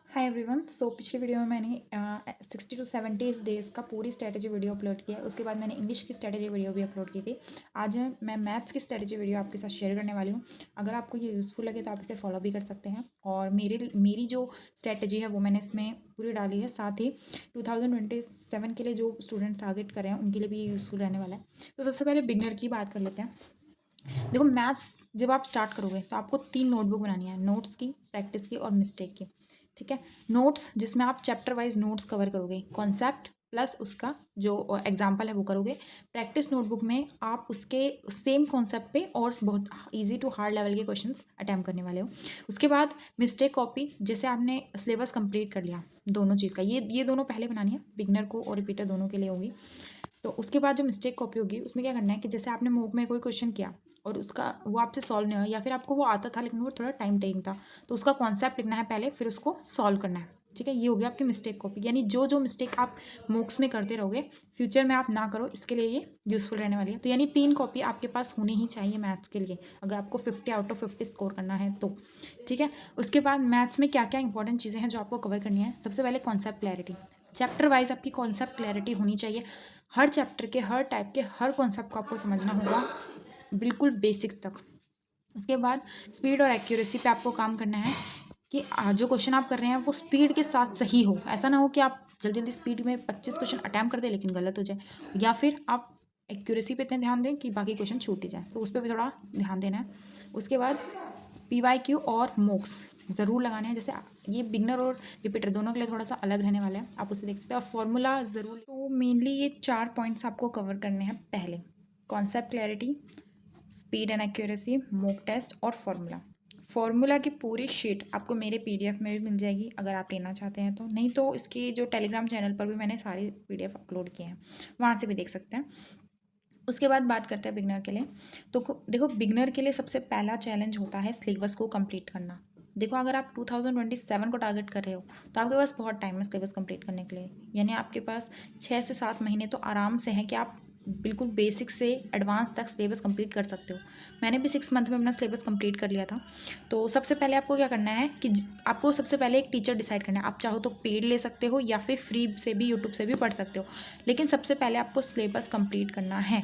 Hi everyone. पिछले video में मैंने 60 to 70 डेज़ का पूरी स्ट्रेटजी वीडियो अपलोड किया है। उसके बाद मैंने इंग्लिश की स्ट्रेटजी वीडियो भी अपलोड की थी। आज मैं मैथ्स की स्ट्रेटजी वीडियो आपके साथ शेयर करने वाली हूँ। अगर आपको ये यूज़फुल लगे तो आप इसे फॉलो भी कर सकते हैं। और मेरी जो स्ट्रेटजी है वो मैंने इसमें पूरी डाली है। साथ ही 2027 के लिए जो स्टूडेंट टारगेट कर रहे हैं उनके लिए भी ये यूज़फुल रहने वाला है। तो सबसे पहले बिगनर की बात कर लेते हैं। देखो, मैथ्स जब आप स्टार्ट करोगे तो आपको 3 नोटबुक बनानी है, नोट्स की, प्रैक्टिस की और मिस्टेक की। ठीक है। नोट्स जिसमें आप चैप्टर वाइज नोट्स कवर करोगे, कॉन्सेप्ट प्लस उसका जो एग्जाम्पल है वो करोगे। प्रैक्टिस नोटबुक में आप उसके सेम कॉन्सेप्ट पे और बहुत इजी टू हार्ड लेवल के क्वेश्चंस अटैम्प्ट करने वाले हो। उसके बाद मिस्टेक कॉपी, जैसे आपने सिलेबस कंप्लीट कर लिया दोनों चीज़ का, ये दोनों पहले बनानी है, बिगनर को और रिपीटर दोनों के लिए होगी। तो उसके बाद जो मिस्टेक कॉपी होगी उसमें क्या करना है कि जैसे आपने मॉक में कोई क्वेश्चन किया और उसका वो आपसे सॉल्व नहीं हुआ, या फिर आपको वो आता था लेकिन वो थोड़ा टाइम टेकिंग था, तो उसका कॉन्सेप्ट लिखना है पहले, फिर उसको सॉल्व करना है। ठीक है, ये हो गया आपकी मिस्टेक कॉपी। यानी जो जो मिस्टेक आप मॉक्स में करते रहोगे फ्यूचर में आप ना करो, इसके लिए ये यूज़फुल रहने वाली है। तो यानी 3 कॉपी आपके पास होनी ही चाहिए मैथ्स के लिए, अगर आपको 50 आउट ऑफ 50 स्कोर करना है तो। ठीक है। उसके बाद मैथ्स में क्या क्या इंपॉर्टेंट चीज़ें हैं जो आपको कवर करनी है। सबसे पहले कॉन्सेप्ट क्लैरिटी, चैप्टर वाइज आपकी कॉन्सेप्ट क्लैरिटी होनी चाहिए। हर चैप्टर के हर टाइप के हर कॉन्सेप्ट को आपको समझना होगा, बिल्कुल बेसिक तक। उसके बाद स्पीड और एक्यूरेसी पे आपको काम करना है कि जो क्वेश्चन आप कर रहे हैं वो स्पीड के साथ सही हो। ऐसा ना हो कि आप जल्दी जल्दी स्पीड में 25 क्वेश्चन अटैम्प्ट कर दें लेकिन गलत हो जाए, या फिर आप एक्यूरेसी पे इतने ध्यान दें कि बाकी क्वेश्चन छूट ही जाए, तो उस पर भी थोड़ा ध्यान देना है। उसके बाद PYQ और मोक्स ज़रूर लगाने हैं। जैसे ये बिगनर और रिपीटर दोनों के लिए थोड़ा सा अलग रहने वाला है, आप उसे देख सकते हैं। और फॉर्मूला ज़रूर, तो मेनली ये 4 पॉइंट्स आपको कवर करने हैं। पहले concept clarity, speed and accuracy, mock test और फार्मूला की पूरी शीट आपको मेरे PDF में भी मिल जाएगी अगर आप लेना चाहते हैं तो। नहीं तो इसकी जो टेलीग्राम चैनल पर भी मैंने सारी PDF अपलोड किए हैं, वहाँ से भी देख सकते हैं। उसके बाद बात करते हैं बिगनर के लिए। तो देखो, बिगनर के लिए सबसे पहला चैलेंज होता है सिलेबस को कंप्लीट करना। देखो, अगर आप 2027 को टारगेट कर रहे हो तो आपके पास बहुत टाइम है सिलेबस कंप्लीट करने के लिए। यानी आपके पास 6 से 7 महीने तो आराम से हैं कि आप बिल्कुल बेसिक से एडवांस तक सिलेबस कंप्लीट कर सकते हो। मैंने भी 6 मंथ में अपना सिलेबस कंप्लीट कर लिया था। तो सबसे पहले आपको क्या करना है कि आपको सबसे पहले एक टीचर डिसाइड करना है। आप चाहो तो पेड ले सकते हो या फिर फ्री से भी यूट्यूब से भी पढ़ सकते हो, लेकिन सबसे पहले आपको सिलेबस कंप्लीट करना है।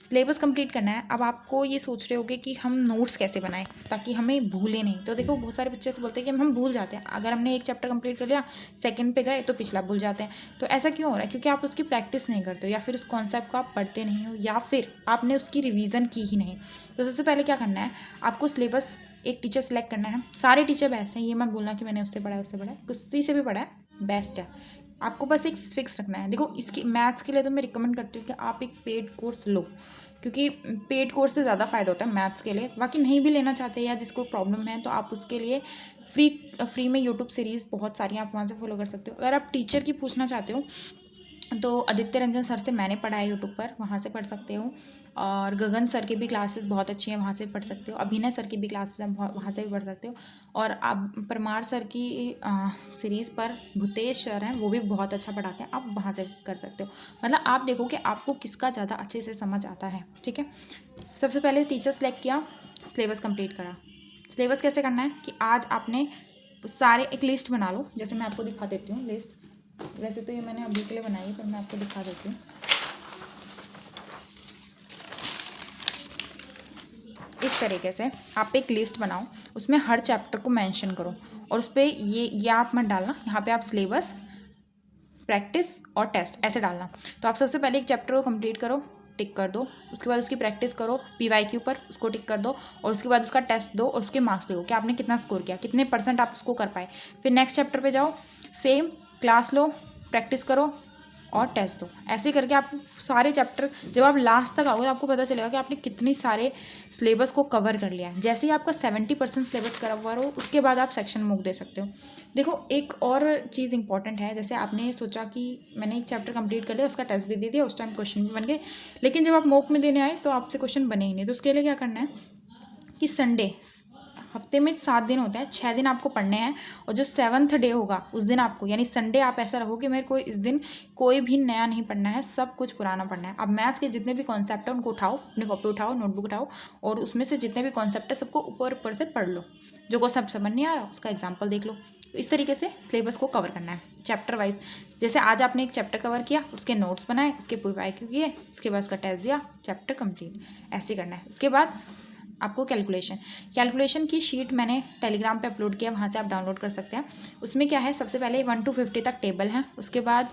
सिलेबस कंप्लीट करना है। अब आपको ये सोच रहे होगे कि हम नोट्स कैसे बनाएं ताकि हमें भूलें नहीं। तो देखो, बहुत सारे बच्चे से बोलते हैं कि हम भूल जाते हैं, अगर हमने एक चैप्टर कंप्लीट कर लिया, सेकंड पे गए तो पिछला भूल जाते हैं। तो ऐसा क्यों हो रहा है? क्योंकि आप उसकी प्रैक्टिस नहीं करते हो, या फिर उस कॉन्सेप्ट को आप पढ़ते नहीं हो, या फिर आपने उसकी रिविज़न की ही नहीं। तो सबसे पहले क्या करना है, आपको सिलेबस एक टीचर सेलेक्ट करना है। सारे टीचर बेस्ट हैं, ये मत बोलना कि मैंने उससे पढ़ा है उससे पढ़ा है, किसी से भी पढ़ा है, बेस्ट है। आपको बस एक फिक्स रखना है। देखो, इसकी मैथ्स के लिए तो मैं रिकमेंड करती हूँ कि आप एक पेड कोर्स लो, क्योंकि पेड कोर्स से ज़्यादा फ़ायदा होता है मैथ्स के लिए। बाकी नहीं भी लेना चाहते या जिसको प्रॉब्लम है तो आप उसके लिए फ्री में यूट्यूब सीरीज़ बहुत सारी आप वहाँ से फॉलो कर सकते हो। अगर आप टीचर की पूछना चाहते हो तो आदित्य रंजन सर से मैंने पढ़ा है यूट्यूब पर, वहाँ से पढ़ सकते हो। और गगन सर की भी क्लासेस बहुत अच्छी हैं, वहाँ से पढ़ सकते हो। अभिनय सर की भी क्लासेस हैं, वहाँ से भी पढ़ सकते हो। और आप परमार सर की सीरीज़ पर भूतेश सर हैं, वो भी बहुत अच्छा पढ़ाते हैं, आप वहाँ से कर सकते हो। मतलब आप देखो कि आपको किसका ज़्यादा अच्छे से समझ आता है। ठीक है। सबसे पहले टीचर सेलेक्ट किया, सिलेबस कंप्लीट करा। सिलेबस कैसे करना है कि आज आपने सारे एक लिस्ट बना लो। जैसे मैं आपको दिखा देती हूँ लिस्ट, वैसे तो ये मैंने अभी के लिए बनाई है पर मैं आपको दिखा देती हूँ। इस तरीके से आप एक लिस्ट बनाओ, उसमें हर चैप्टर को मेंशन करो, और उस पर ये आप मत डालना, यहाँ पे आप सिलेबस, प्रैक्टिस और टेस्ट ऐसे डालना। तो आप सबसे पहले एक चैप्टर को कंप्लीट करो, टिक कर दो। उसके बाद उसकी प्रैक्टिस करो PYQ पर, उसको टिक कर दो। और उसके बाद उसका टेस्ट दो और उसके मार्क्स देखो कि आपने कितना स्कोर किया, कितने % आप उसको कर पाए। फिर नेक्स्ट चैप्टर पे जाओ, सेम क्लास लो, प्रैक्टिस करो और टेस्ट दो। ऐसे करके आप सारे चैप्टर, जब आप लास्ट तक आओगे तो आपको पता चलेगा कि आपने कितनी सारे सिलेबस को कवर कर लिया है। जैसे ही आपका 70% सिलेबस कवर हो, उसके बाद आप सेक्शन मूक दे सकते हो। देखो, एक और चीज़ इंपॉर्टेंट है, जैसे आपने सोचा कि मैंने एक चैप्टर कंप्लीट कर लिया, उसका टेस्ट भी दे दिया, उस टाइम क्वेश्चन भी बन गए, लेकिन जब आप मॉक में देने आए तो आपसे क्वेश्चन बने ही नहीं। तो उसके लिए क्या करना है कि संडे हफ्ते में 7 दिन होते हैं, 6 दिन आपको पढ़ने हैं और जो 7th डे होगा उस दिन आपको, यानी संडे आप ऐसा रखो कि मेरे को इस दिन कोई भी नया नहीं पढ़ना है, सब कुछ पुराना पढ़ना है। अब मैथ्स के जितने भी कॉन्सेप्ट है उनको उठाओ, अपनी कॉपी उठाओ, नोटबुक उठाओ और उसमें से जितने भी कॉन्सेप्ट है सबको ऊपर ऊपर से पढ़ लो। जो कॉन्सेप्ट समझ नहीं आ रहा उसका एग्जाम्पल देख लो। तो इस तरीके से सिलेबस को कवर करना है चैप्टर वाइज। जैसे आज आपने एक चैप्टर कवर किया, उसके नोट्स बनाए, उसके PYQ किए, उसके बाद उसका टेस्ट दिया, चैप्टर कंप्लीट, ऐसे करना है। उसके बाद आपको कैलकुलेशन की शीट मैंने टेलीग्राम पे अपलोड किया, वहाँ से आप डाउनलोड कर सकते हैं। उसमें क्या है, सबसे पहले 1 to 50 तक टेबल है, उसके बाद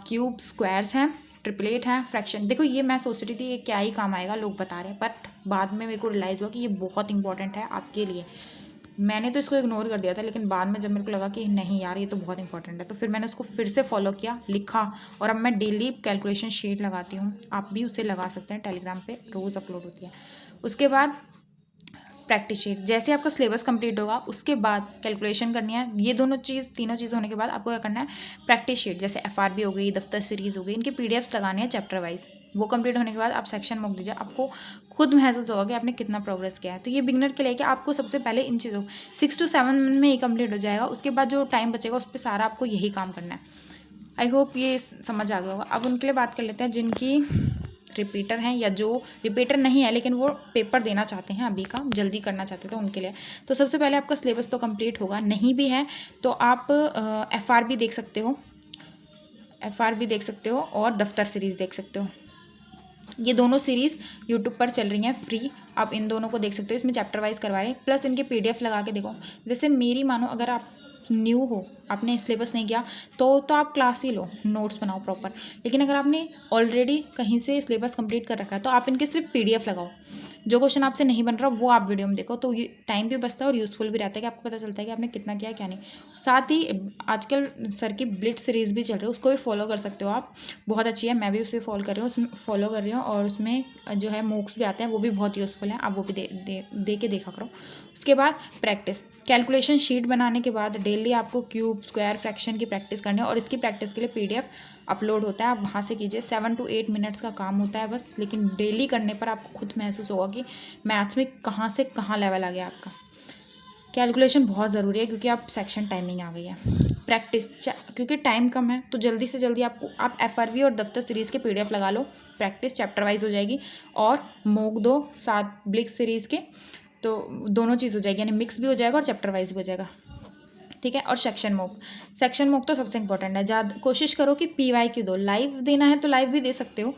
क्यूब, स्क्वायर्स हैं, ट्रिपलेट हैं, फ्रैक्शन। देखो ये मैं सोच रही थी ये क्या ही काम आएगा, लोग बता रहे हैं, बट बाद में मेरे को रियलाइज़ हुआ कि ये बहुत इंपॉर्टेंट है आपके लिए। मैंने तो इसको इग्नोर कर दिया था, लेकिन बाद में जब मेरे को लगा कि नहीं यार ये तो बहुत इंपॉर्टेंट है, तो फिर मैंने उसको फिर से फॉलो किया, लिखा, और अब मैं डेली कैलकुलेशन शीट लगाती हूँ। आप भी उसे लगा सकते हैं, टेलीग्राम पे रोज़ अपलोड होती है। उसके बाद प्रैक्टिस शीट, जैसे आपका सिलेबस कंप्लीट होगा उसके बाद कैलकुलेशन करनी है। ये तीनों चीज़ होने के बाद आपको क्या करना है, प्रैक्टिस शीट, जैसे FRB हो गई, दफ्तर सीरीज़ हो गई, इनके PDFs लगाने हैं चैप्टर वाइज। वो कंप्लीट होने के बाद आप सेक्शन मॉक दीजिए, आपको खुद महसूस होगा कि आपने कितना प्रोग्रेस किया है। तो ये बिगनर के लिए कि आपको सबसे पहले इन चीज़ों 6 to 7 में ही कंप्लीट हो जाएगा। उसके बाद जो टाइम बचेगा उस पर सारा आपको यही काम करना है। आई होप ये समझ आ गया होगा। अब उनके लिए बात कर लेते हैं जिनकी रिपीटर हैं या जो रिपीटर नहीं है लेकिन वो पेपर देना चाहते हैं, अभी का जल्दी करना चाहते हैं, तो उनके लिए। तो सबसे पहले आपका सिलेबस तो कंप्लीट होगा, नहीं भी है तो आप FRB देख सकते हो, और दफ्तर सीरीज़ देख सकते हो। ये दोनों सीरीज़ यूट्यूब पर चल रही हैं फ्री, आप इन दोनों को देख सकते हो। इसमें चैप्टर वाइज करवा रहे हैं, प्लस इनके PDF लगा के देखो। वैसे मेरी मानो, अगर आप न्यू हो, आपने सिलेबस नहीं किया तो आप क्लास ही लो, नोट्स बनाओ प्रॉपर। लेकिन अगर आपने ऑलरेडी कहीं से सिलेबस कंप्लीट कर रखा है तो आप इनके सिर्फ PDF लगाओ। जो क्वेश्चन आपसे नहीं बन रहा वो आप वीडियो में देखो, तो ये टाइम भी बचता है और यूज़फुल भी रहता है कि आपको पता चलता है कि आपने कितना किया क्या नहीं। साथ ही आजकल सर की ब्लिट्स सीरीज़ भी चल रही है, उसको भी फॉलो कर सकते हो आप, बहुत अच्छी है। मैं भी उसे फॉलो कर रही हूँ और उसमें जो है मॉक्स भी आते हैं, वो भी बहुत यूज़फुल हैं, आप वो भी दे के देखा करो। उसके बाद प्रैक्टिस, कैलकुलेशन शीट बनाने के बाद डेली आपको क्यूब, स्क्वायर, फ्रैक्शन की प्रैक्टिस करनी है और इसकी प्रैक्टिस के लिए PDF अपलोड होता है, आप वहाँ से कीजिए। 7 to 8 मिनट्स का काम होता है बस, लेकिन डेली करने पर आपको खुद महसूस होगा कि मैथ्स में कहाँ से कहाँ लेवल आ गया आपका। कैलकुलेशन बहुत ज़रूरी है क्योंकि आप सेक्शन टाइमिंग आ गई है। प्रैक्टिस, क्योंकि टाइम कम है तो जल्दी से जल्दी आप FRB और दफ्तर सीरीज़ के PDF लगा लो, प्रैक्टिस चैप्टर वाइज हो जाएगी, और मॉक दो साथ ब्लिक्स सीरीज़ के, तो दोनों चीज़ हो जाएगी, यानी मिक्स भी हो जाएगा और चैप्टर वाइज भी हो जाएगा, ठीक है। और सेक्शन मॉक तो सबसे इंपॉर्टेंट है। ज़्यादा कोशिश करो कि PYQ दो, लाइव देना है तो लाइव भी दे सकते हो,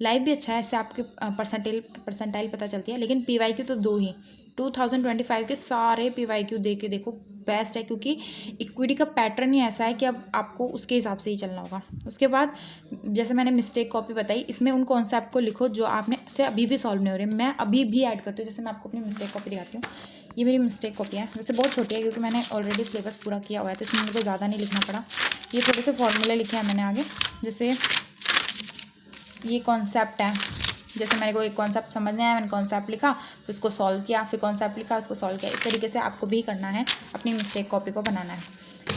लाइव भी अच्छा है, इससे आपके परसेंटाइल पता चलती है, लेकिन PYQ तो दो ही। 2025 के सारे PYQ दे के देखो, बेस्ट है, क्योंकि इक्विटी का पैटर्न ही ऐसा है कि अब आपको उसके हिसाब से ही चलना होगा। उसके बाद जैसे मैंने मिस्टेक कॉपी बताई, इसमें उन कॉन्सेप्ट को लिखो जो आपने से अभी भी सॉल्व नहीं हो रहे। मैं अभी भी ऐड करती हूँ, जैसे मैं आपको अपनी मिस्टेक कॉपी दिखाती हूँ, ये मेरी मिस्टेक कॉपी है, वैसे बहुत छोटी है क्योंकि मैंने ऑलरेडी सिलेबस पूरा किया हुआ है, तो इसमें मेरे को ज़्यादा नहीं लिखना पड़ा। ये थोड़े से फॉर्मूले लिखे हैं मैंने आगे, जैसे ये कॉन्सेप्ट है, जैसे मेरे को एक कॉन्सेप्ट समझना है, मैंने कॉन्सेप्ट लिखा, फिर उसको सॉल्व किया, फिर कॉन्सेप्ट लिखा, उसको सॉल्व किया। इस तरीके से आपको भी करना है, अपनी मिस्टेक कॉपी को बनाना है,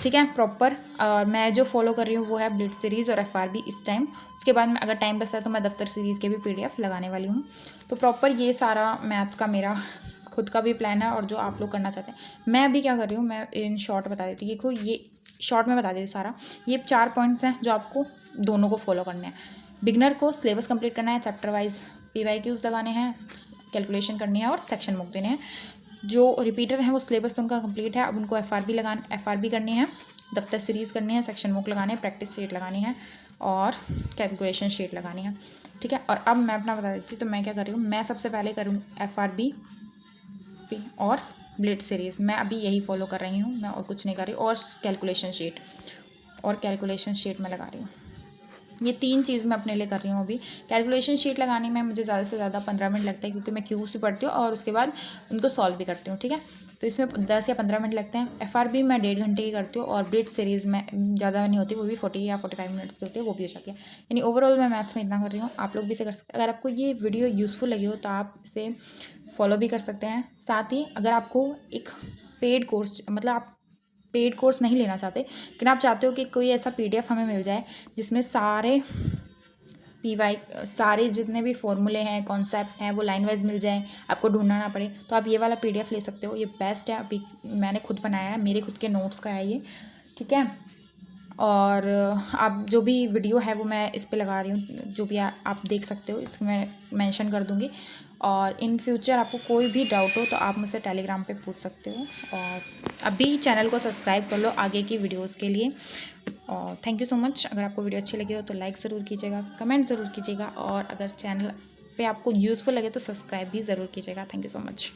ठीक है, प्रॉपर। और मैं जो फॉलो कर रही हूँ वो है ब्लिट्स सीरीज़ और FRB इस टाइम। उसके बाद में अगर टाइम बचता है तो मैं दफ्तर सीरीज़ के भी PDF लगाने वाली हूँ। तो प्रॉपर ये सारा मैथ्स का मेरा खुद का भी प्लान है और जो आप लोग करना चाहते हैं। मैं अभी क्या कर रही हूँ, मैं इन शॉर्ट बता देती हूँ, देखो ये शॉर्ट में बता देती हूँ सारा। ये 4 पॉइंट्स हैं जो आपको दोनों को फॉलो करने हैं। बिगनर को सिलेबस कंप्लीट करना है, चैप्टर वाइज PYQs लगाने हैं, कैलकुलेशन करनी है और सेक्शन मॉक देने हैं। जो रिपीटर हैं वो सिलेबस तो उनका कंप्लीट है, अब उनको FRB करनी है, दफ्तर सीरीज़ करनी है, सेक्शन मॉक लगाने हैं, प्रैक्टिस शीट लगानी है और कैलकुलेशन शीट लगानी है, ठीक है। और अब मैं अपना बता देती हूँ, तो मैं क्या कर रही हूँ, मैं सबसे पहले करूँ FRB और ब्लिट्स सीरीज़, मैं अभी यही फॉलो कर रही हूँ, मैं और कुछ नहीं कर रही। और कैलकुलेशन शीट मैं लगा रही हूँ। ये 3 चीज़ मैं अपने लिए कर रही हूँ अभी। कैलकुलेशन शीट लगाने में मुझे ज़्यादा से ज़्यादा 15 मिनट लगता है, क्योंकि मैं क्यूज भी पढ़ती हूँ और उसके बाद उनको सॉल्व भी करती हूँ, ठीक है। तो इसमें 10 या 15 मिनट लगते हैं। FRB मैं 1.5 घंटे की करती हूँ और ब्लिट्स सीरीज़ में ज़्यादा नहीं होती, वो भी 40 या 45 मिनट्स की होती है, वो भी हो जाती है। यानी ओवरऑल मैं मैथ्स में इतना कर रही हूँ, आप लोग भी इसे कर सकते हैं। अगर आपको ये वीडियो यूज़फुल लगी हो तो आप इसे फॉलो भी कर सकते हैं। साथ ही अगर आपको एक पेड कोर्स, मतलब आप पेड कोर्स नहीं लेना चाहते लेकिन आप चाहते हो कि कोई ऐसा PDF हमें मिल जाए जिसमें सारे PY सारे जितने भी फॉर्मूले हैं, कॉन्सेप्ट हैं, वो लाइन वाइज मिल जाएँ, आपको ढूंढना ना पड़े, तो आप ये वाला PDF ले सकते हो। ये बेस्ट है, अभी मैंने खुद बनाया है, मेरे खुद के नोट्स का है ये, ठीक है। और आप जो भी वीडियो है वो मैं इस पे लगा रही हूँ, जो भी आप देख सकते हो, इसमें मैं मेंशन कर दूँगी। और इन फ्यूचर आपको कोई भी डाउट हो तो आप मुझसे टेलीग्राम पे पूछ सकते हो। और अभी चैनल को सब्सक्राइब कर लो आगे की वीडियोस के लिए। और थैंक यू सो मच। अगर आपको वीडियो अच्छी लगी हो तो लाइक ज़रूर कीजिएगा, कमेंट ज़रूर कीजिएगा, और अगर चैनल पे आपको यूज़फुल लगे तो सब्सक्राइब भी ज़रूर कीजिएगा। Thank you so much.